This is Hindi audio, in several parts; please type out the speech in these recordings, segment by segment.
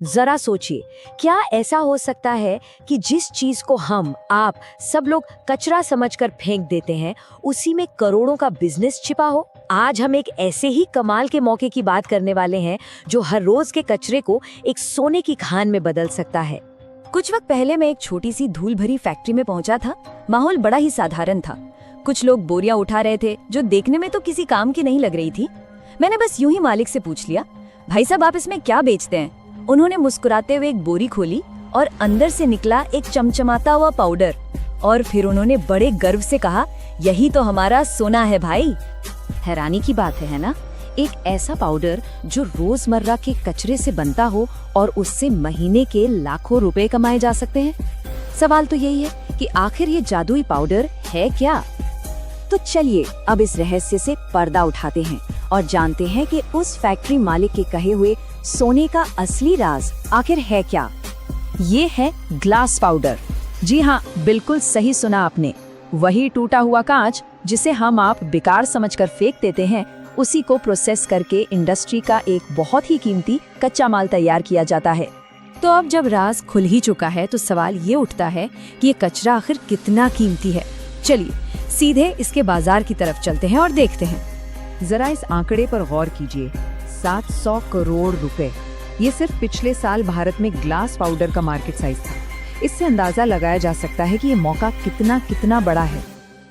जरा सोचिए, क्या ऐसा हो सकता है कि जिस चीज को हम आप सब लोग कचरा समझकर फेंक देते हैं, उसी में करोड़ों का बिजनेस छिपा हो। आज हम एक ऐसे ही कमाल के मौके की बात करने वाले हैं जो हर रोज के कचरे को एक सोने की खान में बदल सकता है। कुछ वक्त पहले मैं एक छोटी सी धूल भरी फैक्ट्री में पहुंचा था। माहौल बड़ा ही साधारण था। कुछ लोग बोरियां उठा रहे थे जो देखने में तो किसी काम की नहीं लग रही थी। मैंने बस यूं ही मालिक से पूछ लिया, भाई साहब आप इसमें क्या बेचते हैं? उन्होंने मुस्कुराते हुए एक बोरी खोली और अंदर से निकला एक चमचमाता हुआ पाउडर। और फिर उन्होंने बड़े गर्व से कहा, यही तो हमारा सोना है भाई। हैरानी की बात है ना, एक ऐसा पाउडर जो रोजमर्रा के कचरे से बनता हो और उससे महीने के लाखों रुपए कमाए जा सकते हैं। सवाल तो यही है कि आखिर ये जादुई पाउडर है क्या? तो चलिए अब इस रहस्य से पर्दा उठाते हैं और जानते हैं कि उस फैक्ट्री मालिक के कहे हुए सोने का असली राज आखिर है क्या। ये है ग्लास पाउडर। जी हाँ, बिल्कुल सही सुना आपने। वही टूटा हुआ कांच जिसे हम आप बेकार समझकर फेंक देते हैं, उसी को प्रोसेस करके इंडस्ट्री का एक बहुत ही कीमती कच्चा माल तैयार किया जाता है। तो अब जब राज खुल ही चुका है तो सवाल ये उठता है कि ये कचरा आखिर कितना कीमती है। चलिए सीधे इसके बाजार की तरफ चलते हैं और देखते हैं। जरा इस आंकड़े पर गौर कीजिए, 700 करोड़ रुपए। ये सिर्फ पिछले साल भारत में ग्लास पाउडर का मार्केट साइज था। इससे अंदाजा लगाया जा सकता है कि ये मौका कितना कितना बड़ा है।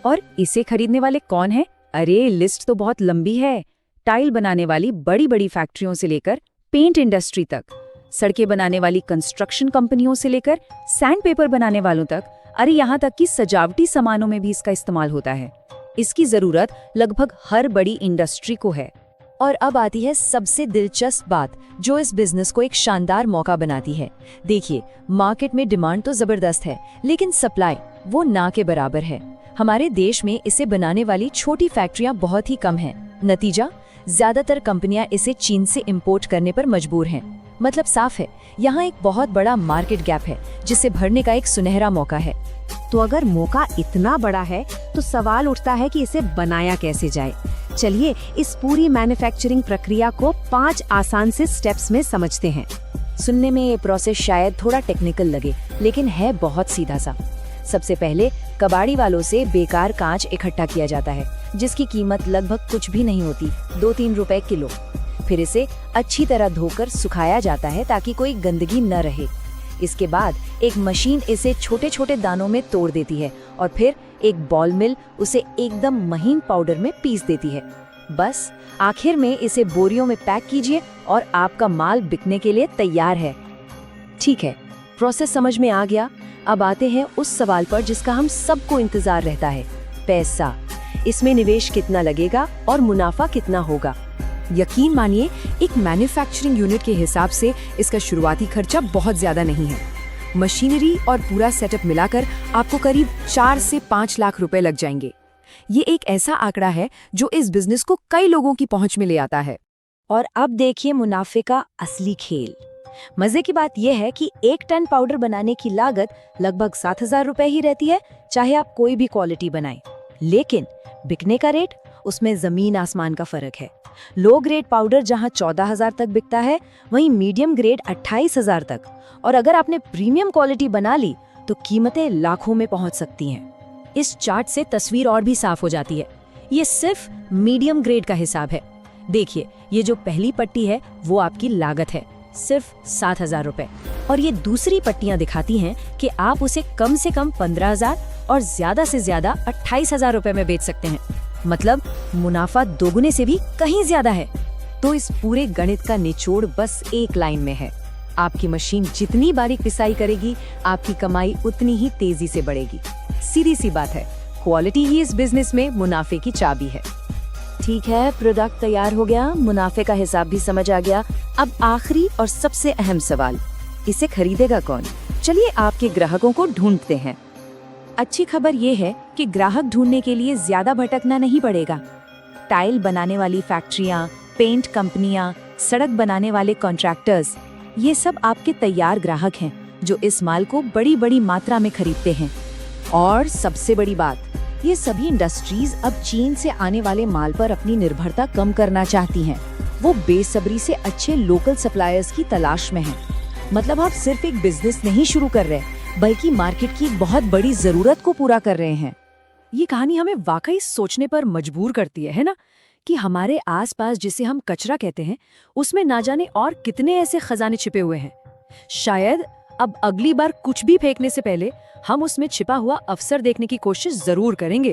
और इसे खरीदने वाले कौन है? अरे लिस्ट तो बहुत लंबी है। टाइल बनाने वाली बड़ी बड़ी फैक्ट्रियों से लेकर पेंट इंडस्ट्री तक, सड़कें बनाने वाली कंस्ट्रक्शन कंपनियों से लेकर सैंड पेपर बनाने वालों तक, अरे यहाँ तक कि सजावटी सामानों में भी इसका इस्तेमाल होता है। इसकी जरूरत लगभग हर बड़ी इंडस्ट्री को है। और अब आती है सबसे दिलचस्प बात जो इस बिजनेस को एक शानदार मौका बनाती है। देखिए, मार्केट में डिमांड तो जबरदस्त है, लेकिन सप्लाई वो ना के बराबर है। हमारे देश में इसे बनाने वाली छोटी फैक्ट्रियां बहुत ही कम हैं। नतीजा, ज्यादातर कंपनियां इसे चीन से इंपोर्ट करने पर मजबूर हैं। मतलब साफ है, यहाँ एक बहुत बड़ा मार्केट गैप है जिसे भरने का एक सुनहरा मौका है। तो अगर मौका इतना बड़ा है तो सवाल उठता है कि इसे बनाया कैसे जाए। चलिए इस पूरी मैन्युफैक्चरिंग प्रक्रिया को 5 आसान से स्टेप्स में समझते हैं। सुनने में ये प्रोसेस शायद थोड़ा टेक्निकल लगे, लेकिन है बहुत सीधा सा। सबसे पहले कबाड़ी वालों से बेकार कांच इकट्ठा किया जाता है, जिसकी कीमत लगभग कुछ भी नहीं होती, 2-3 रुपए किलो। फिर इसे अच्छी तरह धोकर सुखाया जाता है ताकि कोई गंदगी न रहे। इसके बाद एक मशीन इसे छोटे छोटे दानों में तोड़ देती है और फिर एक बॉल मिल उसे एकदम महीन पाउडर में पीस देती है। बस आखिर में इसे बोरियों में पैक कीजिए और आपका माल बिकने के लिए तैयार है। ठीक है, प्रोसेस समझ में आ गया। अब आते हैं उस सवाल पर जिसका हम सबको इंतजार रहता है, पैसा। इसमें निवेश कितना लगेगा और मुनाफा कितना होगा? यकीन मानिए, एक मैन्युफैक्चरिंग यूनिट के हिसाब से इसका शुरुआती खर्चा बहुत ज्यादा नहीं है। मशीनरी और पूरा सेटअप मिलाकर आपको करीब 4 से 5 लाख रुपए लग जाएंगे। ये एक ऐसा आंकड़ा है जो इस बिजनेस को कई लोगों की पहुंच में ले आता है। और अब देखिए मुनाफे का असली खेल। मजे की बात यह है कि 1 टन पाउडर बनाने की लागत लगभग 7,000 रुपए ही रहती है, चाहे आप कोई भी क्वालिटी बनाएं। लेकिन बिकने का रेट, उसमें जमीन आसमान का फर्क है। लो ग्रेड पाउडर जहां 14,000 तक बिकता है, वहीं मीडियम ग्रेड 28,000 तक। और अगर आपने प्रीमियम क्वालिटी बना ली तो कीमतें लाखों में पहुंच सकती हैं। इस चार्ट से तस्वीर और भी साफ हो जाती है। ये सिर्फ मीडियम ग्रेड का हिसाब है। देखिए, ये जो पहली पट्टी है वो आपकी लागत है, सिर्फ 7,000 रुपए। और ये दूसरी पट्टियां दिखाती हैं कि आप उसे कम से कम 15,000 और ज्यादा से ज्यादा 28,000 रुपए में बेच सकते हैं। मतलब मुनाफा दोगुने से भी कहीं ज्यादा है। तो इस पूरे गणित का निचोड़ बस एक लाइन में है, आपकी मशीन जितनी बारीक पिसाई करेगी, आपकी कमाई उतनी ही तेजी से बढ़ेगी। सीधी सी बात है, क्वालिटी ही इस बिजनेस में मुनाफे की चाबी है। ठीक है, प्रोडक्ट तैयार हो गया, मुनाफे का हिसाब भी समझ आ गया। अब आखिरी और सबसे अहम सवाल, इसे खरीदेगा कौन? चलिए आपके ग्राहकों को ढूंढते हैं। अच्छी खबर ये है कि ग्राहक ढूंढने के लिए ज्यादा भटकना नहीं पड़ेगा। टाइल बनाने वाली फैक्ट्रियां, पेंट कंपनियां, सड़क बनाने वाले कॉन्ट्रैक्टर्स, ये सब आपके तैयार ग्राहक हैं जो इस माल को बड़ी बड़ी मात्रा में खरीदते हैं। और सबसे बड़ी बात, ये सभी इंडस्ट्रीज अब चीन से आने वाले माल पर अपनी निर्भरता कम करना चाहती हैं। वो बेसब्री से अच्छे लोकल सप्लायर्स की तलाश में हैं। मतलब आप सिर्फ एक बिजनेस नहीं शुरू कर रहे, बल्कि मार्केट की एक बहुत बड़ी जरूरत को पूरा कर रहे हैं। ये कहानी हमें वाकई सोचने पर मजबूर करती है ना, कि हमारे आसपास जिसे हम कचरा कहते हैं उसमें ना जाने और कितने ऐसे खजाने छिपे हुए हैं। शायद अब अगली बार कुछ भी फेंकने से पहले हम उसमें छिपा हुआ अवसर देखने की कोशिश जरूर करेंगे।